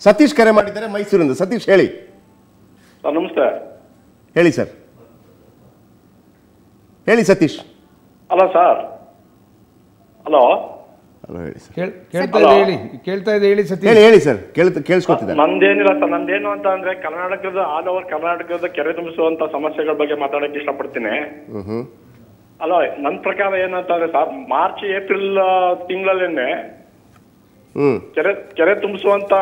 ಸತೀಶ್ ಕರೆ ಮಾಡಿದ್ದಾರೆ ಮೈಸೂರಿಂದ. ಸತೀಶ್ ಹೇಳಿ. ಸರ್ ನಮಸ್ತೆ. ಹೇಳಿ ಸರ್, ಹೇಳಿ Satish. Hello sir. Hello hello ಹೇಳಿ ಸರ್. ಕೇಳ್ತಾ ಇದೆ ಹೇಳಿ ಸತೀಶ್. ಹೇಳಿ ಸರ್, ಕೇಳಿಸ್ಕೊತಿದ್ದಾರೆ. ನಂದೇನಿಲ್ಲ ಸರ್, ನಂದೇನು ಅಂತ ಅಂದ್ರೆ ಕರ್ನಾಟಕದ ಆಲ್ ಓವರ್ ಕರ್ನಾಟಕದ ಕೆರೆ ತುಂಬಿಸುವಂತ ಸಮಸ್ಯೆಗಳ ಬಗ್ಗೆ ಮಾತಾಡಕ್ಕೆ ಇಷ್ಟಪಡ್ತೀನಿ. ಅಲ್ಲ, ನನ್ನ ಪ್ರಕಾರ ಏನಂತಂದ್ರೆ ಸರ್, ಮಾರ್ಚ್ ಏಪ್ರಿಲ್ ತಿಂಗಳಲ್ಲೇನೆ ಕೆರೆ ತುಂಬಿಸುವಂತ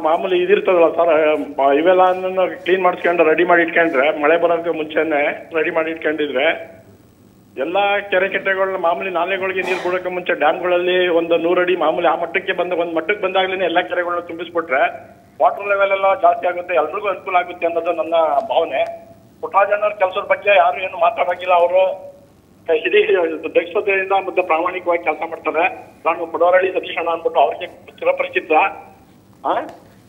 ಮಾಮೂಲಿ ಇದಿರ್ತದಲ್ಲ ಸರ್, ಇವೆಲ್ಲ ಕ್ಲೀನ್ ಮಾಡಿಸ್ಕೊಂಡು ರೆಡಿ ಮಾಡಿ ಇಟ್ಕೊಂಡ್ರೆ, ಮಳೆ ಬರೋದಕ್ಕೆ ಮುಂಚೆನೆ ರೆಡಿ ಮಾಡಿ ಇಟ್ಕೊಂಡಿದ್ರೆ ಎಲ್ಲಾ ಕೆರೆ ಕಟ್ಟೆಗಳನ್ನ ಮಾಮೂಲಿ ನಾಲೆಗಳಿಗೆ ನೀರು ಬಿಡೋಕೆ ಮುಂಚೆ ಡ್ಯಾಮ್ಗಳಲ್ಲಿ ಒಂದು 100 ಅಡಿ ಮಾಮೂಲಿ ಆ ಮಟ್ಟಕ್ಕೆ ಒಂದ್ ಮಟ್ಟಕ್ಕೆ ಬಂದಾಗ್ಲೇನೆ ಎಲ್ಲಾ ಕೆರೆಗಳನ್ನ ತುಂಬಿಸ್ಬಿಟ್ರೆ ವಾಟರ್ ಲೆವೆಲ್ ಎಲ್ಲ ಜಾಸ್ತಿ ಆಗುತ್ತೆ, ಎಲ್ರಿಗೂ ಅನುಕೂಲ ಆಗುತ್ತೆ ಅನ್ನೋದು ನನ್ನ ಭಾವನೆ. ಪುಟ್ಟರಾಜಣ್ಣವ್ರ ಕೆಲಸದ ಬಗ್ಗೆ ಯಾರು ಏನು ಮಾತಾಡೋಗಿಲ್ಲ. ಅವರು ಇಡೀ ದಕ್ಷತೆಯಿಂದ ಮತ್ತೆ ಪ್ರಾಮಾಣಿಕವಾಗಿ ಕೆಲಸ ಮಾಡ್ತಾರೆ. ನಾನು ಪಡವರಳ್ಳಿ ಸತೀಶ್ ಅಣ್ಣ ಅಂದ್ಬಿಟ್ಟು ಅವ್ರಿಗೆ ಚಿರಪರಿಚಿತ.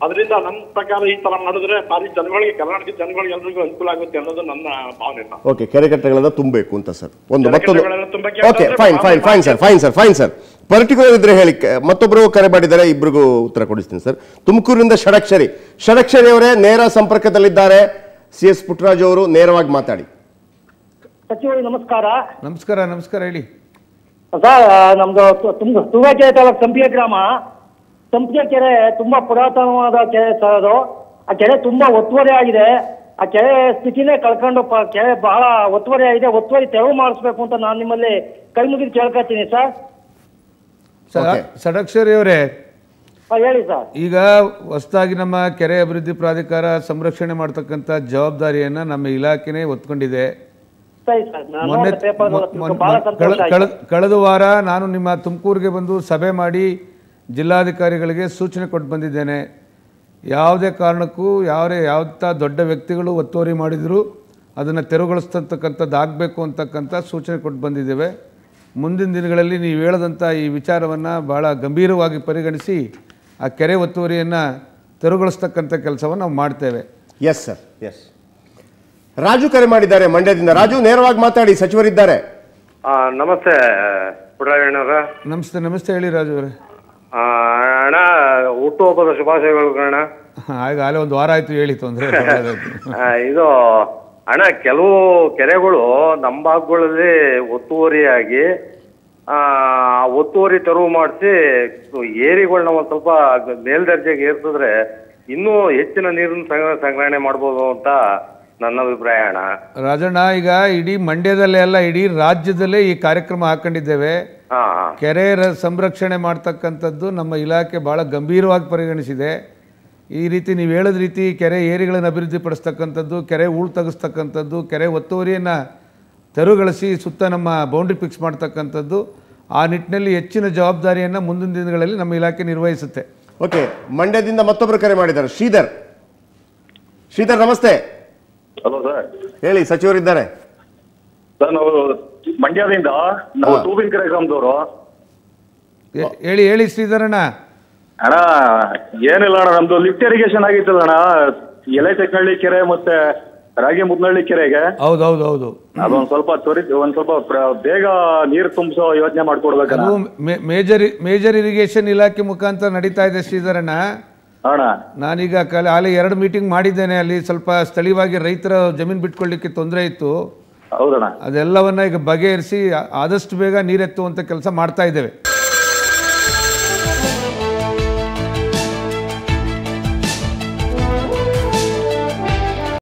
ಅದರಿಂದ ನನ್ನ ಪ್ರಕಾರ ಈ ತರ ಮಾಡಿದ್ರೆ ಬಾರಿ ಜನಗಳಿಗೆ, ಕರ್ನಾಟಕದ ಜನಗಳಿಗೆ ಎಲ್ರಿಗೂ ಅನುಕೂಲ ಆಗುತ್ತೆ ಅನ್ನೋದು ನನ್ನ ಭಾವನೆ. ಓಕೆ, ಕೆರೆ ಕಟ್ಟೆಗಳನ್ನ ತುಂಬಬೇಕು ಅಂತ ಸರ್. ಒಂದು ಮತ್ತೊಂದು ಓಕೆ, ಫೈನ್ ಸರ್. ಪರ್ಟಿಕ್ಯುಲರ್ ಇದ್ರೆ ಹೇಳಿ. ಮತ್ತೊಬ್ಬರು ಕರೆ ಮಾಡಿದ್ದಾರೆ, ಇಬ್ಬರಿಗೂ ಉತ್ತರ ಕೊಡಿಸ್ತೀನಿ ಸರ್. ತುಮಕೂರಿನಿಂದ ಷಡಕ್ಷರಿ ಅವರೇ ನೇರ ಸಂಪರ್ಕದಲ್ಲಿದ್ದಾರೆ. CS ಪುಟ್ಟರಾಜು ಅವರು ನೇರವಾಗಿ ಮಾತಾಡಿ. ಸಚಿವರು ನಮಸ್ಕಾರ. ನಮಸ್ಕಾರ ಹೇಳಿ ಸರ್. ನಮ್ದು ತುರುವೇಕೆರೆ ತಾಲೂಕು ಸಂಪಿಗೆ ಗ್ರಾಮ. ಸಂಪಿಗೆ ಕೆರೆ ತುಂಬಾ ಪುರಾತನವಾದ ಕೆರೆ ಸರ್. ಅದು ಆ ಕೆರೆ ತುಂಬಾ ಒತ್ತುವರಿ ಆಗಿದೆ. ಆ ಕೆರೆ ಸ್ಥಿತಿನೇ ಕಳ್ಕೊಂಡು ಕೆರೆ ಬಹಳ ಒತ್ತುವರಿ ಆಗಿದೆ. ಒತ್ತುವರಿ ತೆರವು ಮಾಡಿಸ್ಬೇಕು ಅಂತ ನಾನು ನಿಮ್ಮಲ್ಲಿ ಕೈ ಮುಗಿದು ಕೇಳ್ಕೊತೀನಿ ಸರ್. ಷಡಕ್ಷರಿ ಅವರೇ ಹೇಳಿ ಸರ್. ಈಗ ಹೊಸದಾಗಿ ನಮ್ಮ ಕೆರೆ ಅಭಿವೃದ್ಧಿ ಪ್ರಾಧಿಕಾರ ಸಂರಕ್ಷಣೆ ಮಾಡ್ತಕ್ಕಂಥ ಜವಾಬ್ದಾರಿಯನ್ನ ನಮ್ಮ ಇಲಾಖೆನೇ ಒತ್ಕೊಂಡಿದೆ. ಕಳೆದ ವಾರ ನಾನು ನಿಮ್ಮ ತುಮಕೂರಿಗೆ ಬಂದು ಸಭೆ ಮಾಡಿ ಜಿಲ್ಲಾಧಿಕಾರಿಗಳಿಗೆ ಸೂಚನೆ ಕೊಟ್ಟು ಬಂದಿದ್ದೇನೆ. ಯಾವುದೇ ಕಾರಣಕ್ಕೂ ಯಾವಂಥ ದೊಡ್ಡ ವ್ಯಕ್ತಿಗಳು ಒತ್ತುವರಿ ಮಾಡಿದರೂ ಅದನ್ನು ತೆರವುಗೊಳಿಸ್ತಕ್ಕಂಥದ್ದು ಆಗಬೇಕು ಅಂತಕ್ಕಂಥ ಸೂಚನೆ ಕೊಟ್ಟು ಬಂದಿದ್ದೇವೆ. ಮುಂದಿನ ದಿನಗಳಲ್ಲಿ ನೀವು ಹೇಳದಂಥ ಈ ವಿಚಾರವನ್ನು ಭಾಳ ಗಂಭೀರವಾಗಿ ಪರಿಗಣಿಸಿ ಆ ಕೆರೆ ಒತ್ತುವರಿಯನ್ನು ತೆರವುಗೊಳಿಸ್ತಕ್ಕಂಥ ಕೆಲಸವನ್ನು ನಾವು ಮಾಡ್ತೇವೆ. Yes sir, S. ರಾಜು ಕರೆ ಮಾಡಿದ್ದಾರೆ ಮಂಡ್ಯದಿಂದ. ರಾಜು, ನೇರವಾಗಿ ಮಾತಾಡಿ, ಸಚಿವರಿದ್ದಾರೆ. ನಮಸ್ತೆ ಪುಟ್ಟರಾಜಣ್ಣವ್ರ. ನಮಸ್ತೆ ಹೇಳಿ ರಾಜು ಅವರೇ. ಅಣ್ಣ, ಹುಟ್ಟುಹಬ್ಬದ ಶುಭಾಶಯಗಳು ಅಣ್ಣ. ಆಗಲೇ ಒಂದು ವಾರ ಆಯ್ತು ಹೇಳಿ, ತೊಂದರೆ. ಇದು ಅಣ್ಣ, ಕೆಲವು ಕೆರೆಗಳು ನಮ್ಮ ಭಾಗಗಳಲ್ಲಿ ಒತ್ತುವರಿಯಾಗಿ ಒತ್ತುವರಿ ತೆರವು ಮಾಡಿಸಿ ಏರಿಗಳನ್ನ ಒಂದ್ ಸ್ವಲ್ಪ ಮೇಲ್ದರ್ಜೆಗೆ ಏರ್ಸಿದ್ರೆ ಇನ್ನೂ ಹೆಚ್ಚಿನ ನೀರನ್ನು ಸಂಗ್ರಹಣೆ ಮಾಡ್ಬೋದು ಅಂತ ನನ್ನ ಅಭಿಪ್ರಾಯ ಅಣ್ಣ. ರಾಜಣ್ಣ, ಈಗ ಇಡೀ ಮಂಡ್ಯದಲ್ಲೇ ಅಲ್ಲ, ಇಡೀ ರಾಜ್ಯದಲ್ಲೇ ಈ ಕಾರ್ಯಕ್ರಮ ಹಾಕೊಂಡಿದ್ದೇವೆ. ಕೆರೆ ಸಂರಕ್ಷಣೆ ಮಾಡ್ತಕ್ಕಂಥದ್ದು ನಮ್ಮ ಇಲಾಖೆ ಬಹಳ ಗಂಭೀರವಾಗಿ ಪರಿಗಣಿಸಿದೆ. ಈ ರೀತಿ ನೀವು ಹೇಳಿದ ರೀತಿ ಕೆರೆ ಏರಿಗಳನ್ನು ಅಭಿವೃದ್ಧಿಪಡಿಸ್ತಕ್ಕಂಥದ್ದು, ಕೆರೆ ಹೂಳು ತೆಗೆಸ್ತಕ್ಕಂಥದ್ದು, ಕೆರೆ ಒತ್ತುವರಿಯನ್ನು ತೆರವುಗೊಳಿಸಿ ಸುತ್ತ ನಮ್ಮ ಬೌಂಡ್ರಿ ಫಿಕ್ಸ್ ಮಾಡ್ತಕ್ಕಂಥದ್ದು, ಆ ನಿಟ್ಟಿನಲ್ಲಿ ಹೆಚ್ಚಿನ ಜವಾಬ್ದಾರಿಯನ್ನು ಮುಂದಿನ ದಿನಗಳಲ್ಲಿ ನಮ್ಮ ಇಲಾಖೆ ನಿರ್ವಹಿಸುತ್ತೆ. ಓಕೆ, ಮಂಡ್ಯದಿಂದ ಮತ್ತೊಬ್ಬರು ಕರೆ ಮಾಡಿದ್ದಾರೆ. ಶ್ರೀಧರ್ ನಮಸ್ತೆ. Hello sir. ಹೇಳಿ, ಸಚಿವರಿದ್ದಾರೆ ಸರ್. ನಾವು ಮಂಡ್ಯದಿಂದ ತೂಬಿನಕೆರೆ ಗ್ರಾಮದವರು. ಹೇಳಿ ಶ್ರೀಧರಣ್ಣ. ಅಣ್ಣ, ಏನಿಲ್ಲ ಅಣ್ಣ, ನಮ್ದು ಲಿಫ್ಟ್ ಇರಿಗೇಷನ್ ಆಗಿತ್ತಲ್ಲ ಅಣ್ಣ, ಎಲೆಚಕ್ನಹಳ್ಳಿ ಕೆರೆ ಮತ್ತೆ ರಾಗಿ ಮುದ್ನಹಳ್ಳಿ ಕೆರೆಗೆ. ಹೌದು. ಅದೊಂದ್ ಸ್ವಲ್ಪ ಬೇಗ ನೀರು ತುಂಬಿಸೋ ಯೋಚನೆ ಮಾಡ್ಕೊಡ್ಬೇಕು. ಮೇಜರ್ ಇರಿಗೇಷನ್ ಇಲಾಖೆ ಮುಖಾಂತರ ನಡೀತಾ ಇದೆ ಶ್ರೀಧರಣ್ಣ. ನಾನೀಗ ಅಲ್ಲಿ 2 ಮೀಟಿಂಗ್ ಮಾಡಿದ್ದೇನೆ. ಅಲ್ಲಿ ಸ್ವಲ್ಪ ಸ್ಥಳೀಯವಾಗಿ ರೈತರ ಜಮೀನು ಬಿಟ್ಕೊಳ್ಳಿಕ್ಕೆ ತೊಂದರೆ ಇತ್ತು. ಹೌದಣ್ಣ. ಅದೆಲ್ಲವನ್ನ ಈಗ ಬಗೆಹರಿಸಿ ಆದಷ್ಟು ಬೇಗ ನೀರೆತ್ತುವಂತ ಕೆಲಸ ಮಾಡ್ತಾ ಇದ್ದೇವೆ.